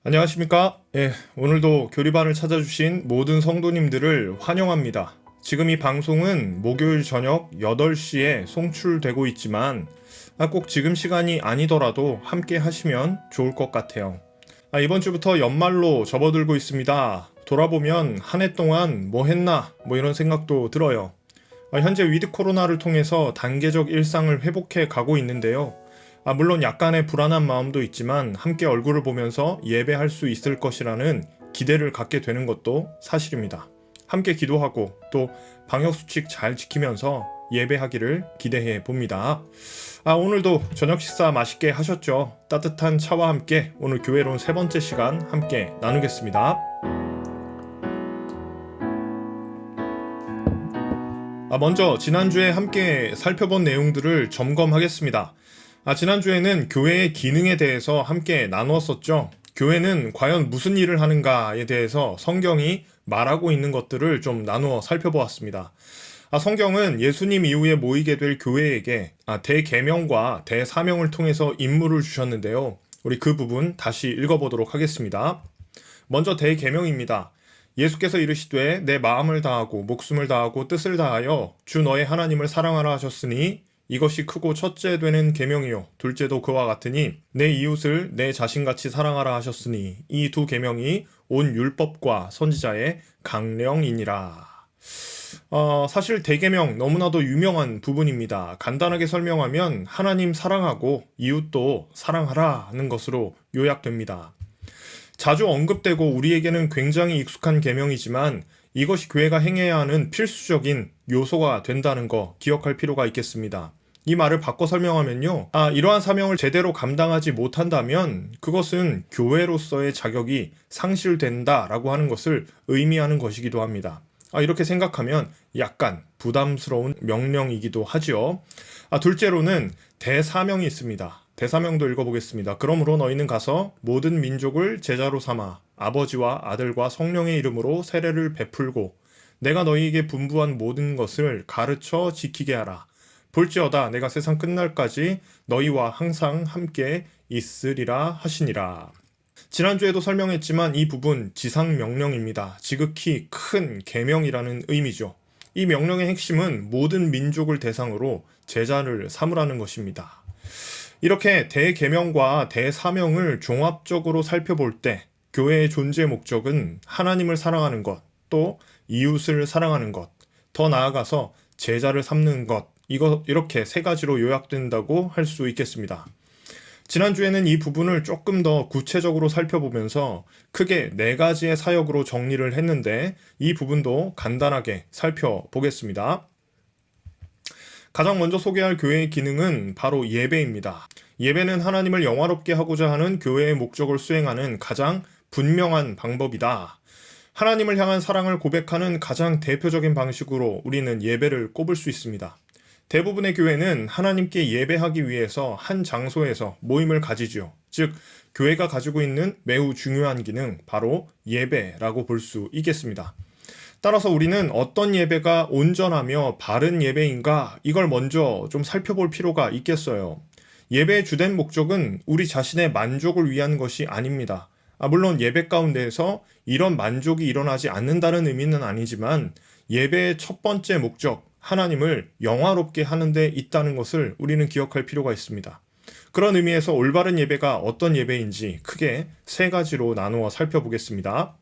안녕하십니까? 오늘도 교리반을 찾아주신 모든 성도님들을 환영합니다. 지금 이 방송은 목요일 저녁 8시에 송출되고 있지만 꼭 지금 시간이 아니더라도 함께 하시면 좋을 것 같아요. 이번 주부터 연말로 접어들고 있습니다. 돌아보면 한 해 동안 뭐 했나 이런 생각도 들어요. 현재 위드 코로나를 통해서 단계적 일상을 회복해 가고 있는데요. 물론 약간의 불안한 마음도 있지만 함께 얼굴을 보면서 예배할 수 있을 것이라는 기대를 갖게 되는 것도 사실입니다. 함께 기도하고 또 방역수칙 잘 지키면서 예배하기를 기대해 봅니다. 오늘도 저녁 식사 맛있게 하셨죠? 따뜻한 차와 함께 오늘 교회론 세 번째 시간 함께 나누겠습니다. 먼저 지난주에 함께 살펴본 내용들을 점검하겠습니다. 지난주에는 교회의 기능에 대해서 함께 나누었었죠. 교회는 과연 무슨 일을 하는가에 대해서 성경이 말하고 있는 것들을 좀 나누어 살펴보았습니다. 성경은 예수님 이후에 모이게 될 교회에게 대계명과 대사명을 통해서 임무를 주셨는데요. 우리 그 부분 다시 읽어보도록 하겠습니다. 먼저 대계명입니다. 예수께서 이르시되 내 마음을 다하고 목숨을 다하고 뜻을 다하여 주 너의 하나님을 사랑하라 하셨으니 이것이 크고 첫째 되는 계명이요 둘째도 그와 같으니 내 이웃을 내 자신같이 사랑하라 하셨으니 이 두 계명이 온 율법과 선지자의 강령이니라. 사실 대계명 너무나도 유명한 부분입니다. 간단하게 설명하면 하나님 사랑하고 이웃도 사랑하라 하는 것으로 요약됩니다. 자주 언급되고 우리에게는 굉장히 익숙한 계명이지만 이것이 교회가 행해야 하는 필수적인 요소가 된다는 거 기억할 필요가 있겠습니다. 이 말을 바꿔 설명하면요. 이러한 사명을 제대로 감당하지 못한다면 그것은 교회로서의 자격이 상실된다라고 하는 것을 의미하는 것이기도 합니다. 이렇게 생각하면 약간 부담스러운 명령이기도 하죠. 둘째로는 대사명이 있습니다. 대사명도 읽어보겠습니다. 그러므로 너희는 가서 모든 민족을 제자로 삼아 아버지와 아들과 성령의 이름으로 세례를 베풀고 내가 너희에게 분부한 모든 것을 가르쳐 지키게 하라. 볼지어다 내가 세상 끝날까지 너희와 항상 함께 있으리라 하시니라. 지난주에도 설명했지만 이 부분 지상명령입니다. 지극히 큰 계명이라는 의미죠. 이 명령의 핵심은 모든 민족을 대상으로 제자를 삼으라는 것입니다. 이렇게 대계명과 대사명을 종합적으로 살펴볼 때 교회의 존재 목적은 하나님을 사랑하는 것, 또 이웃을 사랑하는 것, 더 나아가서 제자를 삼는 것, 이렇게 세 가지로 요약된다고 할 수 있겠습니다. 지난주에는 이 부분을 조금 더 구체적으로 살펴보면서 크게 네 가지의 사역으로 정리를 했는데 이 부분도 간단하게 살펴보겠습니다. 가장 먼저 소개할 교회의 기능은 바로 예배입니다. 예배는 하나님을 영화롭게 하고자 하는 교회의 목적을 수행하는 가장 분명한 방법이다. 하나님을 향한 사랑을 고백하는 가장 대표적인 방식으로 우리는 예배를 꼽을 수 있습니다. 대부분의 교회는 하나님께 예배하기 위해서 한 장소에서 모임을 가지죠. 즉, 교회가 가지고 있는 매우 중요한 기능, 바로 예배라고 볼 수 있겠습니다. 따라서 우리는 어떤 예배가 온전하며 바른 예배인가 이걸 먼저 좀 살펴볼 필요가 있겠어요. 예배의 주된 목적은 우리 자신의 만족을 위한 것이 아닙니다. 물론 예배 가운데에서 이런 만족이 일어나지 않는다는 의미는 아니지만 예배의 첫 번째 목적, 하나님을 영화롭게 하는 데 있다는 것을 우리는 기억할 필요가 있습니다. 그런 의미에서 올바른 예배가 어떤 예배인지 크게 세 가지로 나누어 살펴보겠습니다.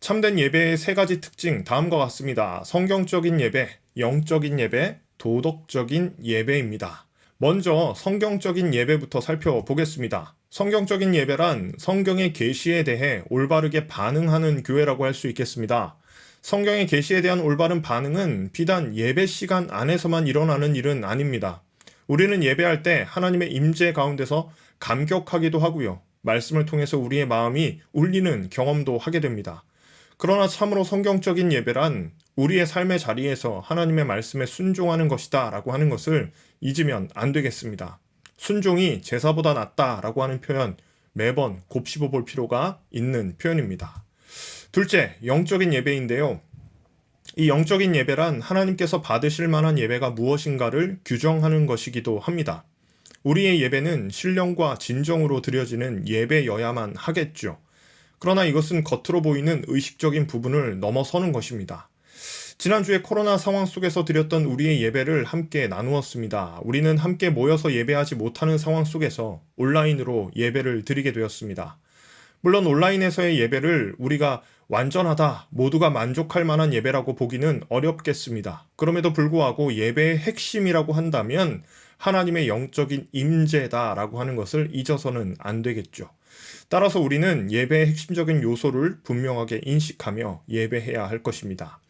참된 예배의 세 가지 특징 다음과 같습니다. 성경적인 예배, 영적인 예배, 도덕적인 예배입니다. 먼저 성경적인 예배부터 살펴보겠습니다. 성경적인 예배란 성경의 계시에 대해 올바르게 반응하는 교회라고 할 수 있겠습니다. 성경의 계시에 대한 올바른 반응은 비단 예배 시간 안에서만 일어나는 일은 아닙니다. 우리는 예배할 때 하나님의 임재 가운데서 감격하기도 하고요. 말씀을 통해서 우리의 마음이 울리는 경험도 하게 됩니다. 그러나 참으로 성경적인 예배란 우리의 삶의 자리에서 하나님의 말씀에 순종하는 것이다 라고 하는 것을 잊으면 안 되겠습니다. 순종이 제사보다 낫다 라고 하는 표현 매번 곱씹어 볼 필요가 있는 표현입니다. 둘째, 영적인 예배인데요. 이 영적인 예배란 하나님께서 받으실 만한 예배가 무엇인가를 규정하는 것이기도 합니다. 우리의 예배는 신령과 진정으로 드려지는 예배여야만 하겠죠. 그러나 이것은 겉으로 보이는 의식적인 부분을 넘어서는 것입니다. 지난주에 코로나 상황 속에서 드렸던 우리의 예배를 함께 나누었습니다. 우리는 함께 모여서 예배하지 못하는 상황 속에서 온라인으로 예배를 드리게 되었습니다. 물론 온라인에서의 예배를 우리가 완전하다, 모두가 만족할 만한 예배라고 보기는 어렵겠습니다. 그럼에도 불구하고 예배의 핵심이라고 한다면 하나님의 영적인 임재다라고 하는 것을 잊어서는 안 되겠죠. 따라서 우리는 예배의 핵심적인 요소를 분명하게 인식하며 예배해야 할 것입니다.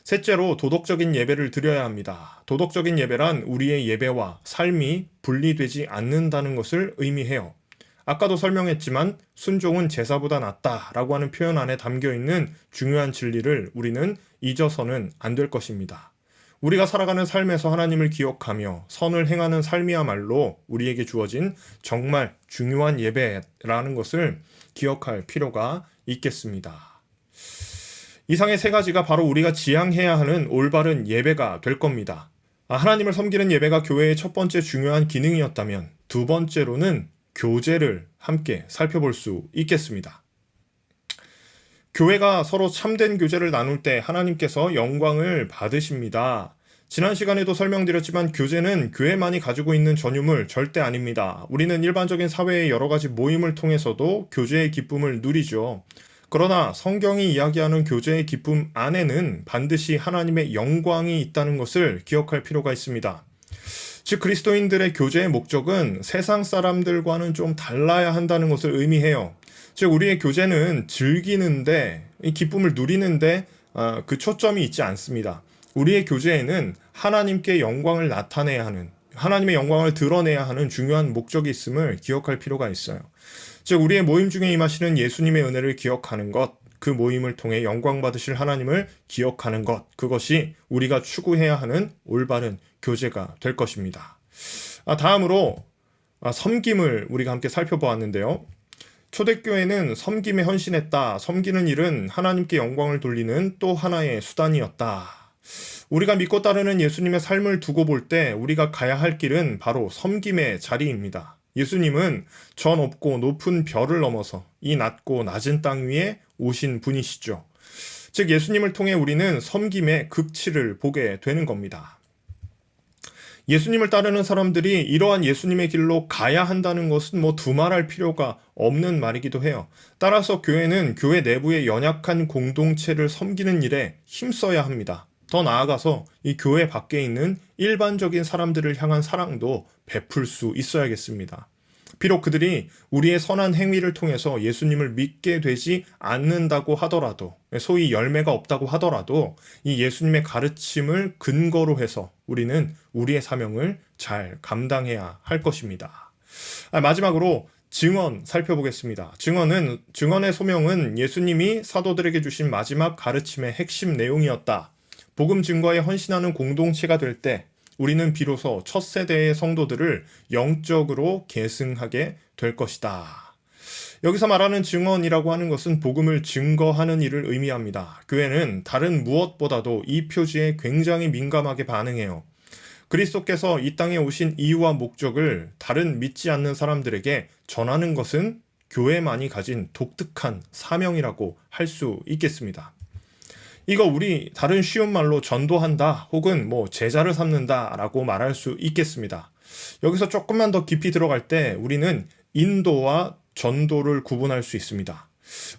셋째로 도덕적인 예배를 드려야 합니다. 도덕적인 예배란 우리의 예배와 삶이 분리되지 않는다는 것을 의미해요. 아까도 설명했지만 순종은 제사보다 낫다라고 하는 표현 안에 담겨있는 중요한 진리를 우리는 잊어서는 안 될 것입니다. 우리가 살아가는 삶에서 하나님을 기억하며 선을 행하는 삶이야말로 우리에게 주어진 정말 중요한 예배라는 것을 기억할 필요가 있겠습니다. 이상의 세 가지가 바로 우리가 지향해야 하는 올바른 예배가 될 겁니다. 하나님을 섬기는 예배가 교회의 첫 번째 중요한 기능이었다면 두 번째로는 교제를 함께 살펴볼 수 있겠습니다. 교회가 서로 참된 교제를 나눌 때 하나님께서 영광을 받으십니다. 지난 시간에도 설명드렸지만 교제는 교회만이 가지고 있는 전유물 절대 아닙니다. 우리는 일반적인 사회의 여러 가지 모임을 통해서도 교제의 기쁨을 누리죠. 그러나 성경이 이야기하는 교제의 기쁨 안에는 반드시 하나님의 영광이 있다는 것을 기억할 필요가 있습니다. 즉 그리스도인들의 교제의 목적은 세상 사람들과는 좀 달라야 한다는 것을 의미해요. 즉 우리의 교제는 즐기는데, 이 기쁨을 누리는데 그 초점이 있지 않습니다. 우리의 교제에는 하나님께 영광을 나타내야 하는, 하나님의 영광을 드러내야 하는 중요한 목적이 있음을 기억할 필요가 있어요. 즉 우리의 모임 중에 임하시는 예수님의 은혜를 기억하는 것, 그 모임을 통해 영광 받으실 하나님을 기억하는 것, 그것이 우리가 추구해야 하는 올바른 교제가 될 것입니다. 다음으로 섬김을 우리가 함께 살펴보았는데요. 초대교회는 섬김에 헌신했다. 섬기는 일은 하나님께 영광을 돌리는 또 하나의 수단이었다. 우리가 믿고 따르는 예수님의 삶을 두고 볼 때 우리가 가야 할 길은 바로 섬김의 자리입니다. 예수님은 저 높고 높은 별을 넘어서 이 낮고 낮은 땅 위에 오신 분이시죠. 즉 예수님을 통해 우리는 섬김의 극치를 보게 되는 겁니다. 예수님을 따르는 사람들이 이러한 예수님의 길로 가야 한다는 것은 두말할 필요가 없는 말이기도 해요. 따라서 교회는 교회 내부의 연약한 공동체를 섬기는 일에 힘써야 합니다. 더 나아가서 이 교회 밖에 있는 일반적인 사람들을 향한 사랑도 베풀 수 있어야겠습니다. 비록 그들이 우리의 선한 행위를 통해서 예수님을 믿게 되지 않는다고 하더라도, 소위 열매가 없다고 하더라도 이 예수님의 가르침을 근거로 해서 우리는 우리의 사명을 잘 감당해야 할 것입니다. 마지막으로 증언 살펴보겠습니다. 증언의 소명은 예수님이 사도들에게 주신 마지막 가르침의 핵심 내용이었다. 복음 증거에 헌신하는 공동체가 될 때 우리는 비로소 첫 세대의 성도들을 영적으로 계승하게 될 것이다. 여기서 말하는 증언이라고 하는 것은 복음을 증거하는 일을 의미합니다. 교회는 다른 무엇보다도 이 표지에 굉장히 민감하게 반응해요. 그리스도께서 이 땅에 오신 이유와 목적을 다른 믿지 않는 사람들에게 전하는 것은 교회만이 가진 독특한 사명이라고 할 수 있겠습니다. 이거 우리 다른 쉬운 말로 전도한다 혹은 제자를 삼는다 라고 말할 수 있겠습니다. 여기서 조금만 더 깊이 들어갈 때 우리는 인도와 전도를 구분할 수 있습니다.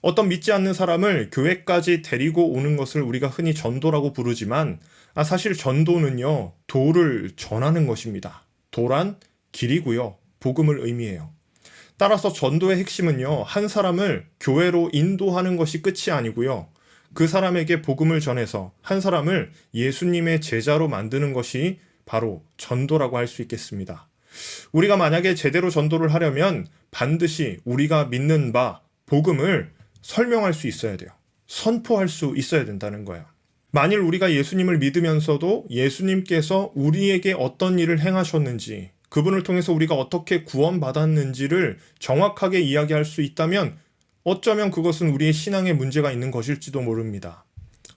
어떤 믿지 않는 사람을 교회까지 데리고 오는 것을 우리가 흔히 전도라고 부르지만 사실 전도는요, 도를 전하는 것입니다. 도란 길이고요, 복음을 의미해요. 따라서 전도의 핵심은요, 한 사람을 교회로 인도하는 것이 끝이 아니고요, 그 사람에게 복음을 전해서 한 사람을 예수님의 제자로 만드는 것이 바로 전도라고 할 수 있겠습니다. 우리가 만약에 제대로 전도를 하려면 반드시 우리가 믿는 바 복음을 설명할 수 있어야 돼요. 선포할 수 있어야 된다는 거예요. 만일 우리가 예수님을 믿으면서도 예수님께서 우리에게 어떤 일을 행하셨는지, 그분을 통해서 우리가 어떻게 구원받았는지를 정확하게 이야기할 수 있다면 어쩌면 그것은 우리의 신앙에 문제가 있는 것일지도 모릅니다.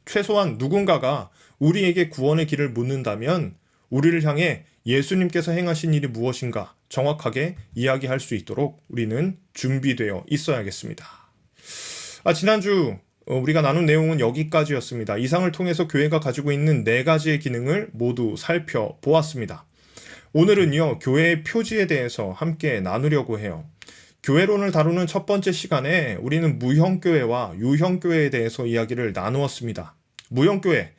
최소한 누군가가 우리에게 구원의 길을 묻는다면 우리를 향해 예수님께서 행하신 일이 무엇인가 정확하게 이야기할 수 있도록 우리는 준비되어 있어야겠습니다. 지난주 우리가 나눈 내용은 여기까지였습니다. 이상을 통해서 교회가 가지고 있는 네 가지의 기능을 모두 살펴보았습니다. 오늘은요, 교회의 표지에 대해서 함께 나누려고 해요. 교회론을 다루는 첫 번째 시간에 우리는 무형교회와 유형교회에 대해서 이야기를 나누었습니다. 무형교회,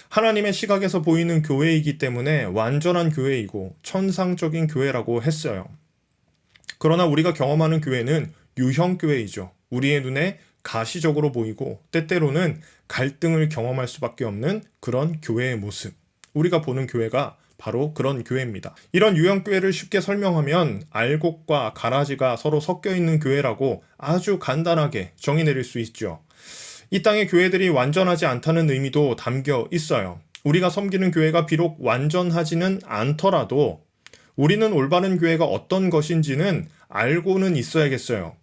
하나님의 시각에서 보이는 교회이기 때문에 완전한 교회이고 천상적인 교회라고 했어요. 그러나 우리가 경험하는 교회는 유형교회이죠. 우리의 눈에 가시적으로 보이고 때때로는 갈등을 경험할 수밖에 없는 그런 교회의 모습. 우리가 보는 교회가 바로 그런 교회입니다. 이런 유형교회를 쉽게 설명하면 알곡과 가라지가 서로 섞여 있는 교회라고 아주 간단하게 정의 내릴 수 있죠. 이 땅의 교회들이 완전하지 않다는 의미도 담겨 있어요. 우리가 섬기는 교회가 비록 완전하지는 않더라도 우리는 올바른 교회가 어떤 것인지는 알고는 있어야겠어요.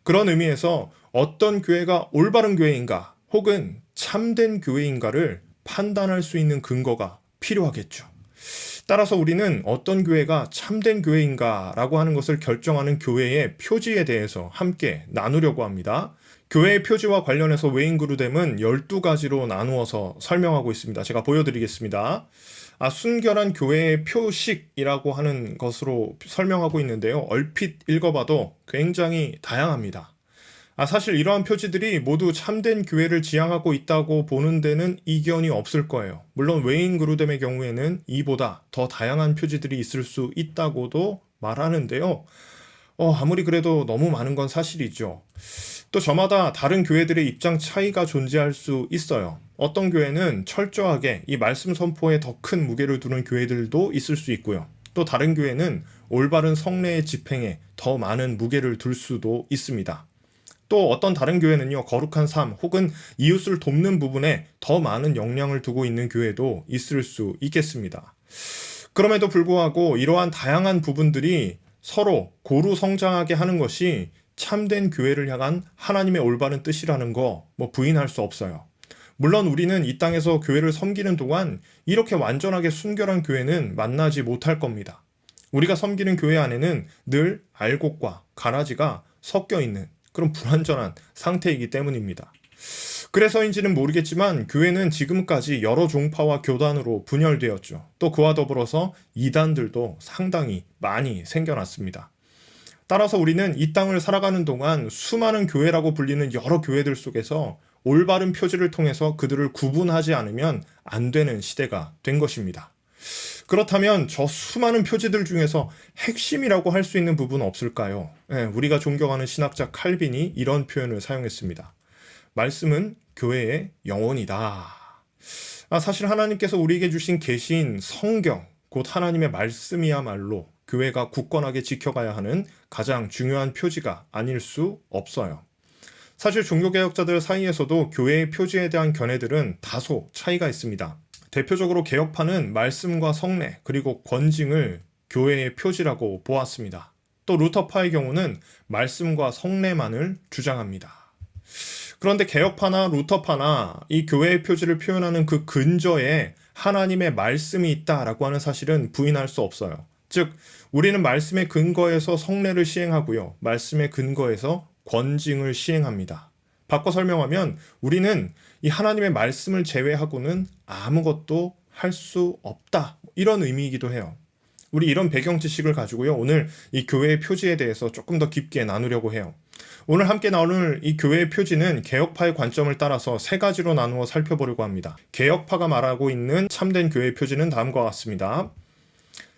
그런 의미에서 어떤 교회가 올바른 교회인가 혹은 참된 교회인가를 판단할 수 있는 근거가 필요하겠죠. 따라서 우리는 어떤 교회가 참된 교회인가라고 하는 것을 결정하는 교회의 표지에 대해서 함께 나누려고 합니다. 교회의 표지와 관련해서 웨인그루뎀은 12가지로 나누어서 설명하고 있습니다. 제가 보여드리겠습니다. 순결한 교회의 표식이라고 하는 것으로 설명하고 있는데요. 얼핏 읽어봐도 굉장히 다양합니다. 사실 이러한 표지들이 모두 참된 교회를 지향하고 있다고 보는 데는 이견이 없을 거예요. 물론 웨인그루뎀의 경우에는 이보다 더 다양한 표지들이 있을 수 있다고도 말하는데요. 아무리 그래도 너무 많은 건 사실이죠. 또 저마다 다른 교회들의 입장 차이가 존재할 수 있어요. 어떤 교회는 철저하게 이 말씀 선포에 더 큰 무게를 두는 교회들도 있을 수 있고요. 또 다른 교회는 올바른 성례의 집행에 더 많은 무게를 둘 수도 있습니다. 또 어떤 다른 교회는요, 거룩한 삶 혹은 이웃을 돕는 부분에 더 많은 영향을 두고 있는 교회도 있을 수 있겠습니다. 그럼에도 불구하고 이러한 다양한 부분들이 서로 고루 성장하게 하는 것이 참된 교회를 향한 하나님의 올바른 뜻이라는 거 부인할 수 없어요. 물론 우리는 이 땅에서 교회를 섬기는 동안 이렇게 완전하게 순결한 교회는 만나지 못할 겁니다. 우리가 섬기는 교회 안에는 늘 알곡과 가라지가 섞여 있는 그런 불완전한 상태이기 때문입니다. 그래서인지는 모르겠지만 교회는 지금까지 여러 종파와 교단으로 분열되었죠. 또 그와 더불어서 이단들도 상당히 많이 생겨났습니다. 따라서 우리는 이 땅을 살아가는 동안 수많은 교회라고 불리는 여러 교회들 속에서 올바른 표지를 통해서 그들을 구분하지 않으면 안 되는 시대가 된 것입니다. 그렇다면 저 수많은 표지들 중에서 핵심이라고 할 수 있는 부분은 없을까요? 우리가 존경하는 신학자 칼빈이 이런 표현을 사용했습니다. 말씀은 교회의 영혼이다. 사실 하나님께서 우리에게 주신 계시인 성경, 곧 하나님의 말씀이야말로 교회가 굳건하게 지켜가야 하는 가장 중요한 표지가 아닐 수 없어요. 사실 종교개혁자들 사이에서도 교회의 표지에 대한 견해들은 다소 차이가 있습니다. 대표적으로 개혁파는 말씀과 성례 그리고 권징을 교회의 표지라고 보았습니다. 또 루터파의 경우는 말씀과 성례만을 주장합니다. 그런데 개혁파나 루터파나 이 교회의 표지를 표현하는 그 근저에 하나님의 말씀이 있다라고 하는 사실은 부인할 수 없어요. 즉 우리는 말씀의 근거에서 성례를 시행하고요. 말씀의 근거에서 권징을 시행합니다. 바꿔 설명하면 우리는 이 하나님의 말씀을 제외하고는 아무것도 할 수 없다. 이런 의미이기도 해요. 우리 이런 배경 지식을 가지고요. 오늘 이 교회의 표지에 대해서 조금 더 깊게 나누려고 해요. 오늘 함께 나눌 이 교회의 표지는 개혁파의 관점을 따라서 세 가지로 나누어 살펴보려고 합니다. 개혁파가 말하고 있는 참된 교회의 표지는 다음과 같습니다.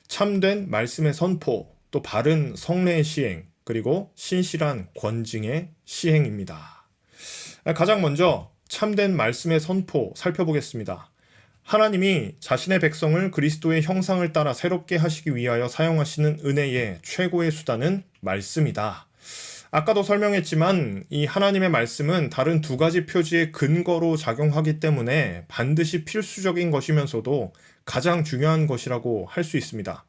참된 말씀의 선포, 또 바른 성례의 시행, 그리고 신실한 권징의 시행입니다. 가장 먼저 참된 말씀의 선포 살펴보겠습니다. 하나님이 자신의 백성을 그리스도의 형상을 따라 새롭게 하시기 위하여 사용하시는 은혜의 최고의 수단은 말씀이다. 아까도 설명했지만 이 하나님의 말씀은 다른 두 가지 표지의 근거로 작용하기 때문에 반드시 필수적인 것이면서도 가장 중요한 것이라고 할 수 있습니다.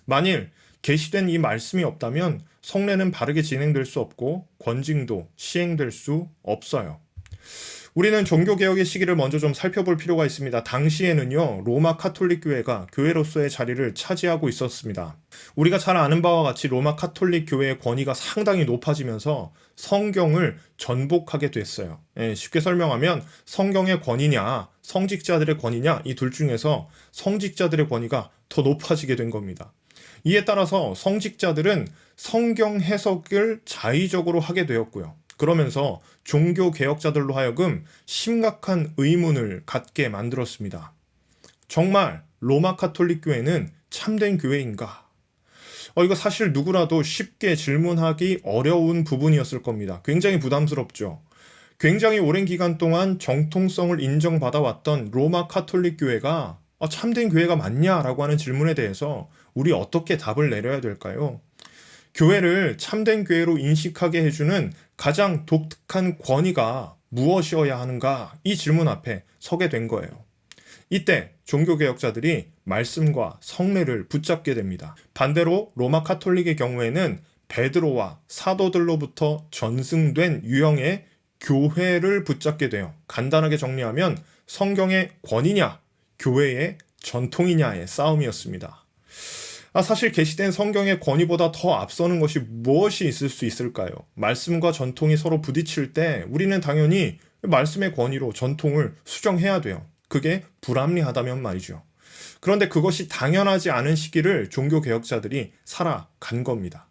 만일 계시된 이 말씀이 없다면 성례는 바르게 진행될 수 없고 권징도 시행될 수 없어요. 우리는 종교개혁의 시기를 먼저 좀 살펴볼 필요가 있습니다. 당시에는요, 로마 카톨릭 교회가 교회로서의 자리를 차지하고 있었습니다. 우리가 잘 아는 바와 같이 로마 카톨릭 교회의 권위가 상당히 높아지면서 성경을 전복하게 됐어요. 쉽게 설명하면 성경의 권위냐, 성직자들의 권위냐, 이 둘 중에서 성직자들의 권위가 더 높아지게 된 겁니다. 이에 따라서 성직자들은 성경 해석을 자의적으로 하게 되었고요. 그러면서 종교 개혁자들로 하여금 심각한 의문을 갖게 만들었습니다. 정말 로마 카톨릭 교회는 참된 교회인가? 이거 사실 누구라도 쉽게 질문하기 어려운 부분이었을 겁니다. 굉장히 부담스럽죠. 굉장히 오랜 기간 동안 정통성을 인정받아왔던 로마 카톨릭 교회가 참된 교회가 맞냐라고 하는 질문에 대해서 우리 어떻게 답을 내려야 될까요? 교회를 참된 교회로 인식하게 해주는 가장 독특한 권위가 무엇이어야 하는가? 이 질문 앞에 서게 된 거예요. 이때 종교개혁자들이 말씀과 성례를 붙잡게 됩니다. 반대로 로마 카톨릭의 경우에는 베드로와 사도들로부터 전승된 유형의 교회를 붙잡게 돼요. 간단하게 정리하면 성경의 권위냐, 교회의 전통이냐의 싸움이었습니다. 사실 계시된 성경의 권위보다 더 앞서는 것이 무엇이 있을 수 있을까요? 말씀과 전통이 서로 부딪힐 때 우리는 당연히 말씀의 권위로 전통을 수정해야 돼요. 그게 불합리하다면 말이죠. 그런데 그것이 당연하지 않은 시기를 종교개혁자들이 살아간 겁니다.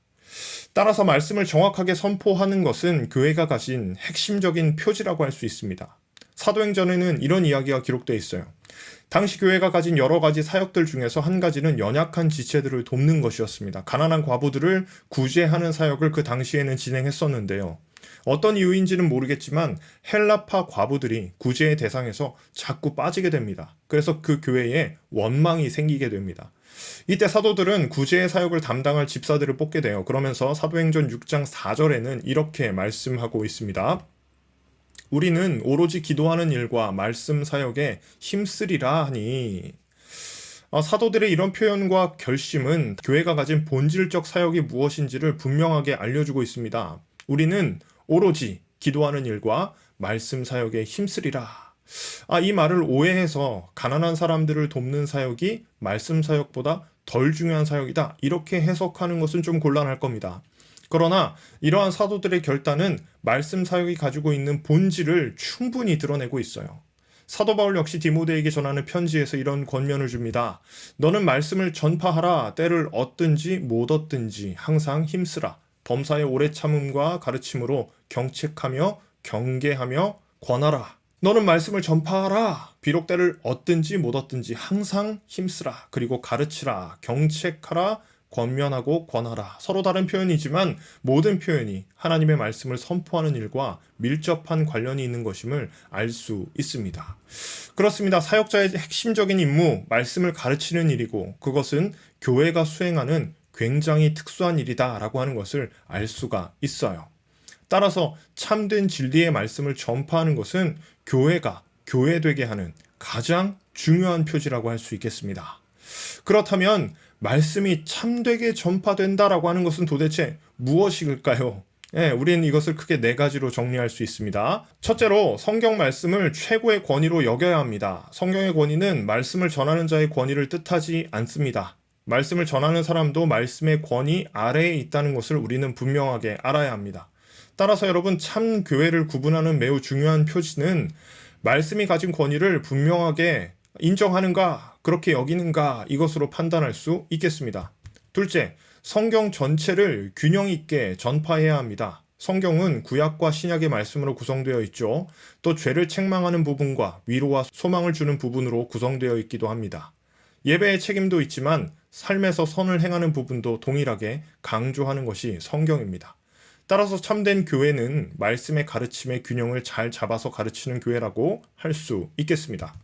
따라서 말씀을 정확하게 선포하는 것은 교회가 가진 핵심적인 표지라고 할 수 있습니다. 사도행전에는 이런 이야기가 기록되어 있어요. 당시 교회가 가진 여러 가지 사역들 중에서 한 가지는 연약한 지체들을 돕는 것이었습니다. 가난한 과부들을 구제하는 사역을 그 당시에는 진행했었는데요. 어떤 이유인지는 모르겠지만 헬라파 과부들이 구제의 대상에서 자꾸 빠지게 됩니다. 그래서 그 교회에 원망이 생기게 됩니다. 이때 사도들은 구제의 사역을 담당할 집사들을 뽑게 돼요. 그러면서 사도행전 6장 4절에는 이렇게 말씀하고 있습니다. 우리는 오로지 기도하는 일과 말씀 사역에 힘쓰리라 하니. 사도들의 이런 표현과 결심은 교회가 가진 본질적 사역이 무엇인지를 분명하게 알려주고 있습니다. 우리는 오로지 기도하는 일과 말씀 사역에 힘쓰리라. 이 말을 오해해서 가난한 사람들을 돕는 사역이 말씀 사역보다 덜 중요한 사역이다, 이렇게 해석하는 것은 좀 곤란할 겁니다. 그러나 이러한 사도들의 결단은 말씀 사역이 가지고 있는 본질을 충분히 드러내고 있어요. 사도 바울 역시 디모데에게 전하는 편지에서 이런 권면을 줍니다. 너는 말씀을 전파하라. 때를 얻든지 못 얻든지 항상 힘쓰라. 범사의 오래 참음과 가르침으로 경책하며 경계하며 권하라. 너는 말씀을 전파하라. 비록 때를 얻든지 못 얻든지 항상 힘쓰라. 그리고 가르치라. 경책하라. 권면하고 권하라. 서로 다른 표현이지만 모든 표현이 하나님의 말씀을 선포하는 일과 밀접한 관련이 있는 것임을 알 수 있습니다. 그렇습니다. 사역자의 핵심적인 임무, 말씀을 가르치는 일이고 그것은 교회가 수행하는 굉장히 특수한 일이다라고 하는 것을 알 수가 있어요. 따라서 참된 진리의 말씀을 전파하는 것은 교회가 교회되게 하는 가장 중요한 표지라고 할 수 있겠습니다. 그렇다면 말씀이 참되게 전파된다라고 하는 것은 도대체 무엇일까요? 우리는 이것을 크게 4가지로 정리할 수 있습니다. 첫째로 성경 말씀을 최고의 권위로 여겨야 합니다. 성경의 권위는 말씀을 전하는 자의 권위를 뜻하지 않습니다. 말씀을 전하는 사람도 말씀의 권위 아래에 있다는 것을 우리는 분명하게 알아야 합니다. 따라서 여러분, 참 교회를 구분하는 매우 중요한 표지는 말씀이 가진 권위를 분명하게 인정하는가, 그렇게 여기는가, 이것으로 판단할 수 있겠습니다. 둘째, 성경 전체를 균형 있게 전파해야 합니다. 성경은 구약과 신약의 말씀으로 구성되어 있죠. 또 죄를 책망하는 부분과 위로와 소망을 주는 부분으로 구성되어 있기도 합니다. 예배의 책임도 있지만 삶에서 선을 행하는 부분도 동일하게 강조하는 것이 성경입니다. 따라서 참된 교회는 말씀의 가르침의 균형을 잘 잡아서 가르치는 교회라고 할 수 있겠습니다.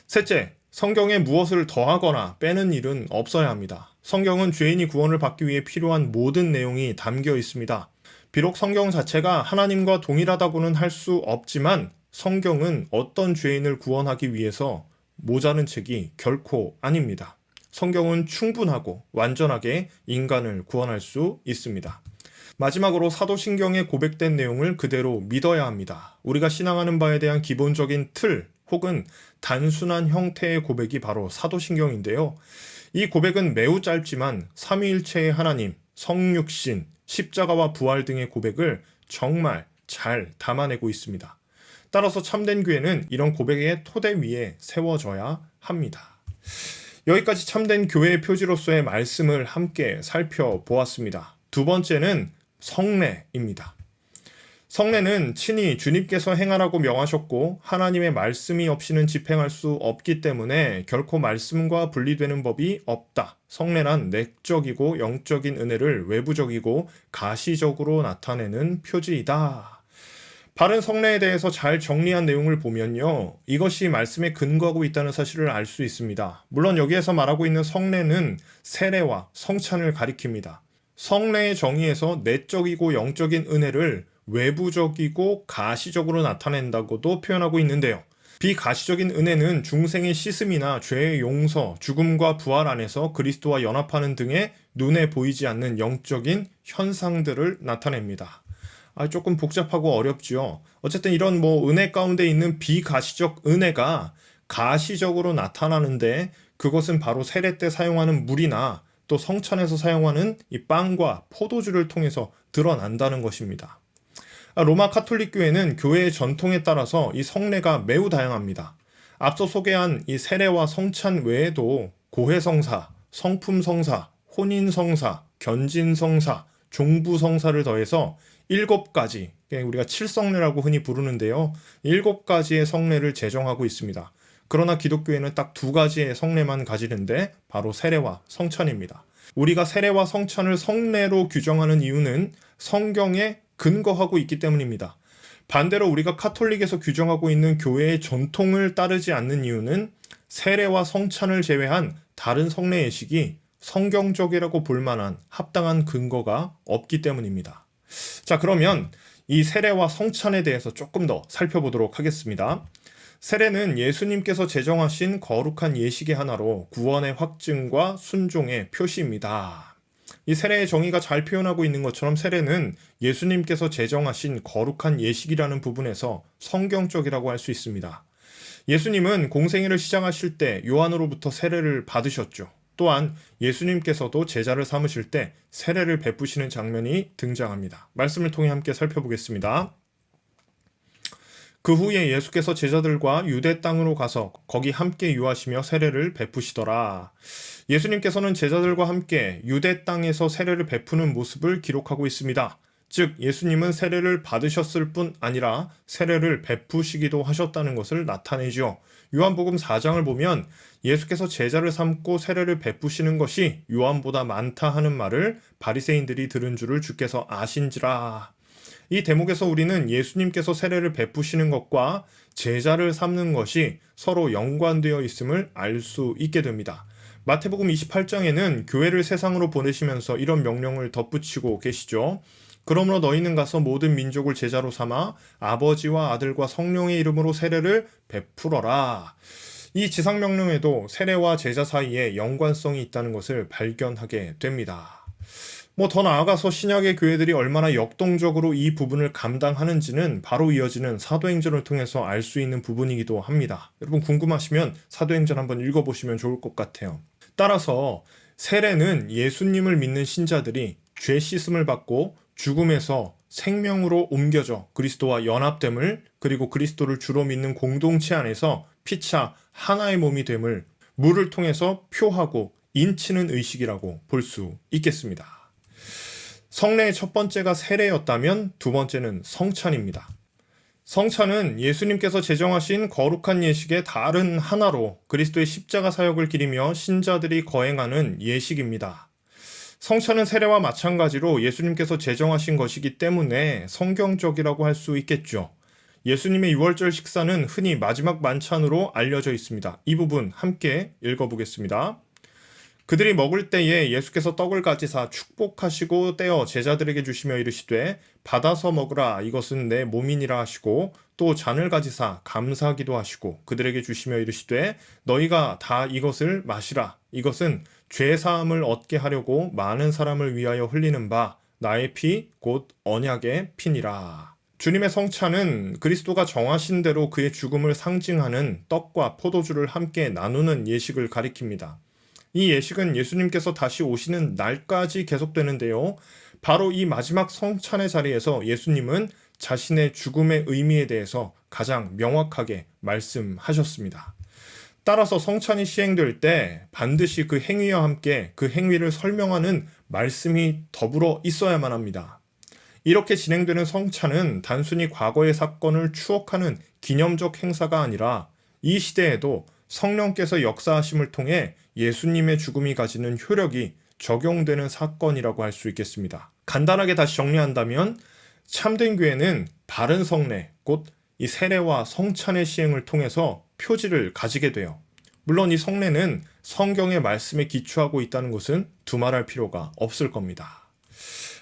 셋째, 성경에 무엇을 더하거나 빼는 일은 없어야 합니다. 성경은 죄인이 구원을 받기 위해 필요한 모든 내용이 담겨 있습니다. 비록 성경 자체가 하나님과 동일하다고는 할 수 없지만 성경은 어떤 죄인을 구원하기 위해서 모자른 책이 결코 아닙니다. 성경은 충분하고 완전하게 인간을 구원할 수 있습니다. 마지막으로 사도신경에 고백된 내용을 그대로 믿어야 합니다. 우리가 신앙하는 바에 대한 기본적인 틀 혹은 단순한 형태의 고백이 바로 사도신경인데요. 이 고백은 매우 짧지만 삼위일체의 하나님, 성육신, 십자가와 부활 등의 고백을 정말 잘 담아내고 있습니다. 따라서 참된 교회는 이런 고백의 토대 위에 세워져야 합니다. 여기까지 참된 교회의 표지로서의 말씀을 함께 살펴보았습니다. 두 번째는 성례입니다. 성례는 친히 주님께서 행하라고 명하셨고 하나님의 말씀이 없이는 집행할 수 없기 때문에 결코 말씀과 분리되는 법이 없다. 성례란 내적이고 영적인 은혜를 외부적이고 가시적으로 나타내는 표지이다. 바른 성례에 대해서 잘 정리한 내용을 보면요. 이것이 말씀에 근거하고 있다는 사실을 알 수 있습니다. 물론 여기에서 말하고 있는 성례는 세례와 성찬을 가리킵니다. 성례의 정의에서 내적이고 영적인 은혜를 외부적이고 가시적으로 나타낸다고도 표현하고 있는데요. 비가시적인 은혜는 중생의 씻음이나 죄의 용서, 죽음과 부활 안에서 그리스도와 연합하는 등의 눈에 보이지 않는 영적인 현상들을 나타냅니다. 조금 복잡하고 어렵지요. 어쨌든 이런 은혜 가운데 있는 비가시적 은혜가 가시적으로 나타나는데 그것은 바로 세례 때 사용하는 물이나 또 성찬에서 사용하는 이 빵과 포도주를 통해서 드러난다는 것입니다. 로마 카톨릭 교회는 교회의 전통에 따라서 이 성례가 매우 다양합니다. 앞서 소개한 이 세례와 성찬 외에도 고해성사, 성품성사, 혼인성사, 견진성사, 종부성사를 더해서 7가지, 우리가 칠성례라고 흔히 부르는데요. 7가지의 성례를 제정하고 있습니다. 그러나 기독교회는 딱 2가지의 성례만 가지는데 바로 세례와 성찬입니다. 우리가 세례와 성찬을 성례로 규정하는 이유는 성경에 근거하고 있기 때문입니다. 반대로 우리가 카톨릭에서 규정하고 있는 교회의 전통을 따르지 않는 이유는 세례와 성찬을 제외한 다른 성례 예식이 성경적이라고 볼 만한 합당한 근거가 없기 때문입니다. 자, 그러면 이 세례와 성찬에 대해서 조금 더 살펴보도록 하겠습니다. 세례는 예수님께서 제정하신 거룩한 예식의 하나로 구원의 확증과 순종의 표시입니다. 이 세례의 정의가 잘 표현하고 있는 것처럼 세례는 예수님께서 제정하신 거룩한 예식이라는 부분에서 성경적이라고 할 수 있습니다. 예수님은 공생애를 시작하실 때 요한으로부터 세례를 받으셨죠. 또한 예수님께서도 제자를 삼으실 때 세례를 베푸시는 장면이 등장합니다. 말씀을 통해 함께 살펴보겠습니다. 그 후에 예수께서 제자들과 유대 땅으로 가서 거기 함께 유하시며 세례를 베푸시더라. 예수님께서는 제자들과 함께 유대 땅에서 세례를 베푸는 모습을 기록하고 있습니다. 즉 예수님은 세례를 받으셨을 뿐 아니라 세례를 베푸시기도 하셨다는 것을 나타내죠. 요한복음 4장을 보면 예수께서 제자를 삼고 세례를 베푸시는 것이 요한보다 많다 하는 말을 바리새인들이 들은 줄을 주께서 아신지라. 이 대목에서 우리는 예수님께서 세례를 베푸시는 것과 제자를 삼는 것이 서로 연관되어 있음을 알 수 있게 됩니다. 마태복음 28장에는 교회를 세상으로 보내시면서 이런 명령을 덧붙이고 계시죠. 그러므로 너희는 가서 모든 민족을 제자로 삼아 아버지와 아들과 성령의 이름으로 세례를 베풀어라. 이 지상명령에도 세례와 제자 사이에 연관성이 있다는 것을 발견하게 됩니다. 더 나아가서 신약의 교회들이 얼마나 역동적으로 이 부분을 감당하는지는 바로 이어지는 사도행전을 통해서 알 수 있는 부분이기도 합니다. 여러분 궁금하시면 사도행전 한번 읽어보시면 좋을 것 같아요. 따라서 세례는 예수님을 믿는 신자들이 죄 씻음을 받고 죽음에서 생명으로 옮겨져 그리스도와 연합됨을, 그리고 그리스도를 주로 믿는 공동체 안에서 피차 하나의 몸이 됨을 물을 통해서 표하고 인치는 의식이라고 볼 수 있겠습니다. 성례의 첫 번째가 세례였다면 두 번째는 성찬입니다. 성찬은 예수님께서 제정하신 거룩한 예식의 다른 하나로 그리스도의 십자가 사역을 기리며 신자들이 거행하는 예식입니다. 성찬은 세례와 마찬가지로 예수님께서 제정하신 것이기 때문에 성경적이라고 할 수 있겠죠. 예수님의 유월절 식사는 흔히 마지막 만찬으로 알려져 있습니다. 이 부분 함께 읽어보겠습니다. 그들이 먹을 때에 예수께서 떡을 가지사 축복하시고 떼어 제자들에게 주시며 이르시되 받아서 먹으라 이것은 내 몸이니라 하시고 또 잔을 가지사 감사하기도 하시고 그들에게 주시며 이르시되 너희가 다 이것을 마시라 이것은 죄 사함을 얻게 하려고 많은 사람을 위하여 흘리는 바 나의 피 곧 언약의 피니라. 주님의 성찬은 그리스도가 정하신 대로 그의 죽음을 상징하는 떡과 포도주를 함께 나누는 예식을 가리킵니다. 이 예식은 예수님께서 다시 오시는 날까지 계속되는데요. 바로 이 마지막 성찬의 자리에서 예수님은 자신의 죽음의 의미에 대해서 가장 명확하게 말씀하셨습니다. 따라서 성찬이 시행될 때 반드시 그 행위와 함께 그 행위를 설명하는 말씀이 더불어 있어야만 합니다. 이렇게 진행되는 성찬은 단순히 과거의 사건을 추억하는 기념적 행사가 아니라 이 시대에도 성령께서 역사하심을 통해 예수님의 죽음이 가지는 효력이 적용되는 사건이라고 할 수 있겠습니다. 간단하게 다시 정리한다면 참된 교회는 바른 성례, 곧 이 세례와 성찬의 시행을 통해서 표지를 가지게 돼요. 물론 이 성례는 성경의 말씀에 기초하고 있다는 것은 두말할 필요가 없을 겁니다.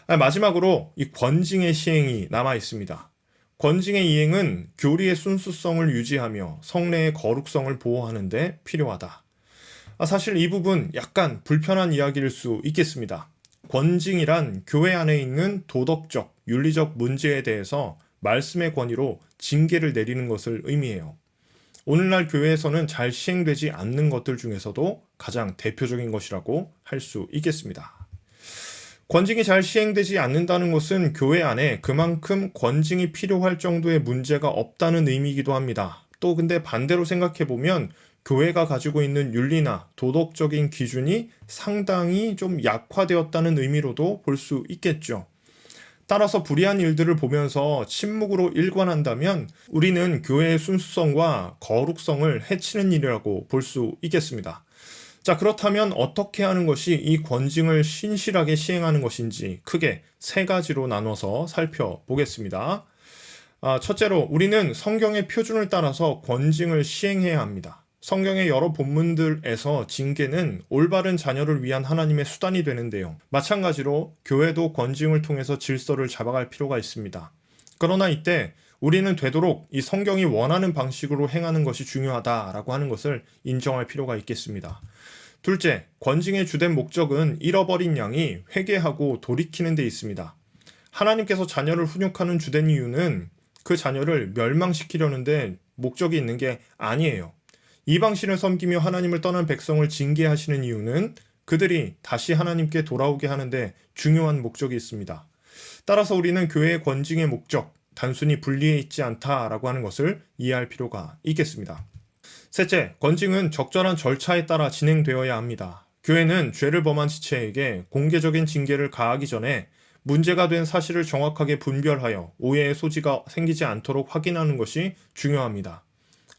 마지막으로 이 권징의 시행이 남아 있습니다. 권징의 이행은 교리의 순수성을 유지하며 성례의 거룩성을 보호하는 데 필요하다. 사실 이 부분 약간 불편한 이야기일 수 있겠습니다. 권징이란 교회 안에 있는 도덕적, 윤리적 문제에 대해서 말씀의 권위로 징계를 내리는 것을 의미해요. 오늘날 교회에서는 잘 시행되지 않는 것들 중에서도 가장 대표적인 것이라고 할 수 있겠습니다. 권징이 잘 시행되지 않는다는 것은 교회 안에 그만큼 권징이 필요할 정도의 문제가 없다는 의미이기도 합니다. 또 근데 반대로 생각해보면 교회가 가지고 있는 윤리나 도덕적인 기준이 상당히 좀 약화되었다는 의미로도 볼 수 있겠죠. 따라서 불의한 일들을 보면서 침묵으로 일관한다면 우리는 교회의 순수성과 거룩성을 해치는 일이라고 볼 수 있겠습니다. 자, 그렇다면 어떻게 하는 것이 이 권징을 신실하게 시행하는 것인지 크게 세 가지로 나눠서 살펴보겠습니다. 첫째로 우리는 성경의 표준을 따라서 권징을 시행해야 합니다. 성경의 여러 본문들에서 징계는 올바른 자녀를 위한 하나님의 수단이 되는데요. 마찬가지로 교회도 권징을 통해서 질서를 잡아갈 필요가 있습니다. 그러나 이때 우리는 되도록 이 성경이 원하는 방식으로 행하는 것이 중요하다라고 하는 것을 인정할 필요가 있겠습니다. 둘째, 권징의 주된 목적은 잃어버린 양이 회개하고 돌이키는 데 있습니다. 하나님께서 자녀를 훈육하는 주된 이유는 그 자녀를 멸망시키려는데 목적이 있는 게 아니에요. 이방신을 섬기며 하나님을 떠난 백성을 징계하시는 이유는 그들이 다시 하나님께 돌아오게 하는데 중요한 목적이 있습니다. 따라서 우리는 교회의 권징의 목적, 단순히 분리해 있지 않다라고 하는 것을 이해할 필요가 있겠습니다. 셋째, 권징은 적절한 절차에 따라 진행되어야 합니다. 교회는 죄를 범한 지체에게 공개적인 징계를 가하기 전에 문제가 된 사실을 정확하게 분별하여 오해의 소지가 생기지 않도록 확인하는 것이 중요합니다.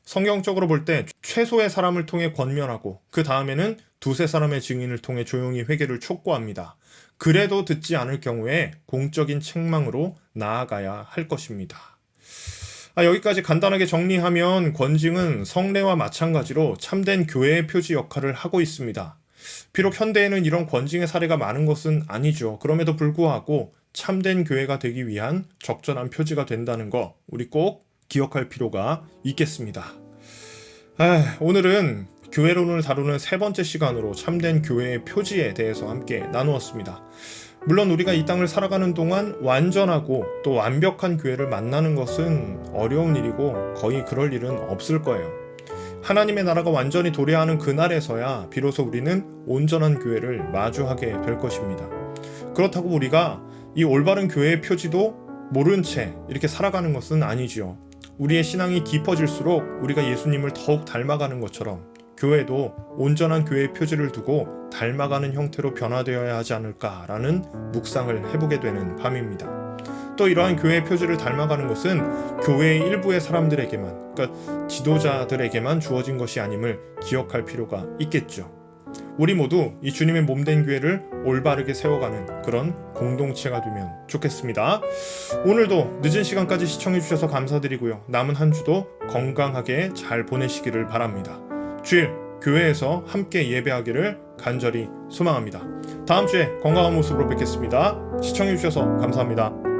성경적으로 볼 때 최소의 사람을 통해 권면하고 그 다음에는 두세 사람의 증인을 통해 조용히 회개를 촉구합니다. 그래도 듣지 않을 경우에 공적인 책망으로 나아가야 할 것입니다. 여기까지 간단하게 정리하면 권징은 성례와 마찬가지로 참된 교회의 표지 역할을 하고 있습니다. 비록 현대에는 이런 권징의 사례가 많은 것은 아니죠. 그럼에도 불구하고 참된 교회가 되기 위한 적절한 표지가 된다는 거 우리 꼭 기억할 필요가 있겠습니다. 오늘은 교회론을 다루는 세 번째 시간으로 참된 교회의 표지에 대해서 함께 나누었습니다. 물론 우리가 이 땅을 살아가는 동안 완전하고 또 완벽한 교회를 만나는 것은 어려운 일이고 거의 그럴 일은 없을 거예요. 하나님의 나라가 완전히 도래하는 그날에서야 비로소 우리는 온전한 교회를 마주하게 될 것입니다. 그렇다고 우리가 이 올바른 교회의 표지도 모른 채 이렇게 살아가는 것은 아니지요. 우리의 신앙이 깊어질수록 우리가 예수님을 더욱 닮아가는 것처럼 교회도 온전한 교회의 표지를 두고 닮아가는 형태로 변화되어야 하지 않을까라는 묵상을 해보게 되는 밤입니다. 또 이러한 교회의 표지를 닮아가는 것은 교회의 일부의 사람들에게만, 그러니까 지도자들에게만 주어진 것이 아님을 기억할 필요가 있겠죠. 우리 모두 이 주님의 몸된 교회를 올바르게 세워가는 그런 공동체가 되면 좋겠습니다. 오늘도 늦은 시간까지 시청해주셔서 감사드리고요. 남은 한 주도 건강하게 잘 보내시기를 바랍니다. 주일 교회에서 함께 예배하기를 간절히 소망합니다. 다음 주에 건강한 모습으로 뵙겠습니다. 시청해주셔서 감사합니다.